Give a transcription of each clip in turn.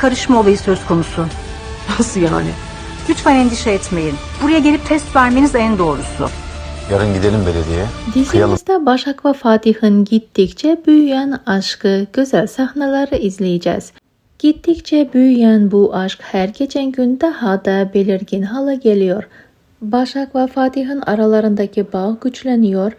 karışma olayı söz konusu. Nasıl yani? Lütfen endişe etmeyin. Buraya gelip test vermeniz en doğrusu. Yarın gidelim belediyeye. Kıyalım. Dizimizde Başak ve Fatih'in gittikçe büyüyen aşkı, güzel sahneleri izleyeceğiz. Gittikçe büyüyen bu aşk her geçen gün daha da belirgin hale geliyor. Başak ve Fatih'in aralarındaki bağ güçleniyor.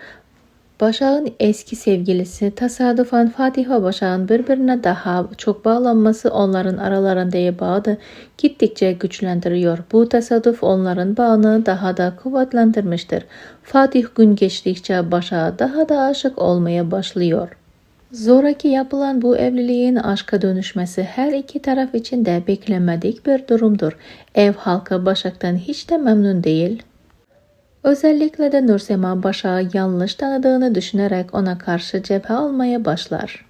Başak'ın eski sevgilisi tesadüfen Fatih ve Başak'ın birbirine daha çok bağlanması onların aralarındaki bağı da gittikçe güçlendiriyor. Bu tesadüf onların bağını daha da kuvvetlendirmiştir. Fatih gün geçtikçe Başak'a daha da aşık olmaya başlıyor. Zoraki yapılan bu evliliğin aşka dönüşmesi her iki taraf için de beklenmedik bir durumdur. Ev halkı Başak'tan hiç de memnun değil. Özellikle de Nursema Başak'ı yanlış tanıdığını düşünerek ona karşı cephe almaya başlar.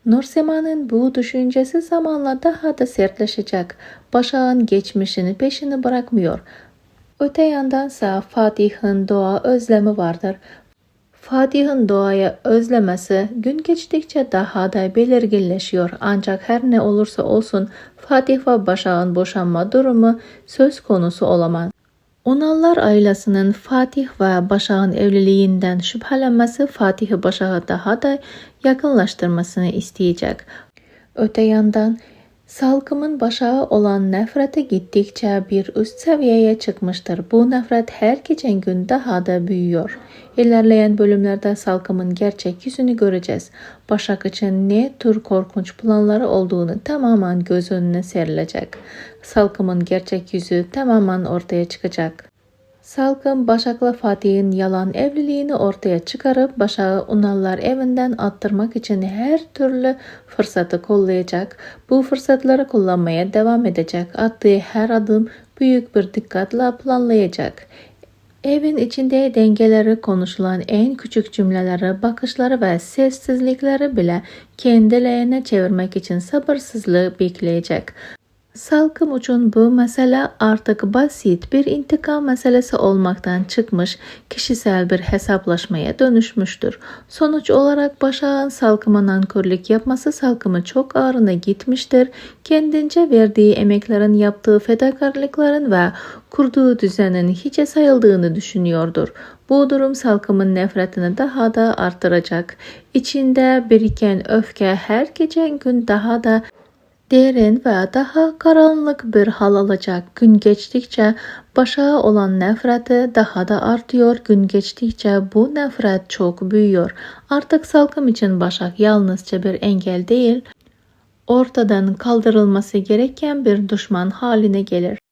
Nursema'nın bu düşüncesi zamanla daha da sertleşecek. Başak'ın geçmişini peşini bırakmıyor. Öte yandansa Fatih'in doğa özlemi vardır. Fatih'in doğaya özlemesi gün geçtikçe daha da belirginleşiyor. Ancak her ne olursa olsun Fatih ve Başak'ın boşanma durumu söz konusu olamaz. Unallar ailesinin Fatih ve Başak'ın evliliğinden şüphelenmesi Fatih'i Başak'a daha da yakınlaştırmasını isteyecek. Öte yandan Salkım'ın Başak'a olan nefreti gittikçe bir üst seviyeye çıkmıştır. Bu nefret her geçen gün daha da büyüyor. İlerleyen bölümlerde Salkım'ın gerçek yüzünü göreceğiz. Başak için ne tür korkunç planları olduğunu tamamen göz önüne serilecek. Salkım'ın gerçek yüzü tamamen ortaya çıkacak. Salkım Başak'la Fatih'in yalan evliliğini ortaya çıkarıp Başak'ı Unallar evinden attırmak için her türlü fırsatı kollayacak. Bu fırsatları kullanmaya devam edecek. Attığı her adım büyük bir dikkatle planlayacak. Evin içinde dengeleri konuşulan en küçük cümleleri, bakışları ve sessizlikleri bile kendi lehine çevirmek için sabırsızlığı bekleyecek. Salkım için bu mesele artık basit bir intikam meselesi olmaktan çıkmış, kişisel bir hesaplaşmaya dönüşmüştür. Sonuç olarak Başak'ın Salkım'a nankörlük yapması Salkım'ın çok ağrına gitmiştir. Kendince verdiği emeklerin, yaptığı fedakarlıkların ve kurduğu düzenin hiçe sayıldığını düşünüyordur. Bu durum Salkım'ın nefretini daha da artıracak. İçinde biriken öfke her geçen gün daha da derin ve daha karanlık bir hal alacak. Gün geçtikçe Başak'a olan nefreti daha da artıyor. Gün geçtikçe bu nefret çok büyüyor. Artık Salkım için Başak yalnızca bir engel değil, ortadan kaldırılması gereken bir düşman haline gelir.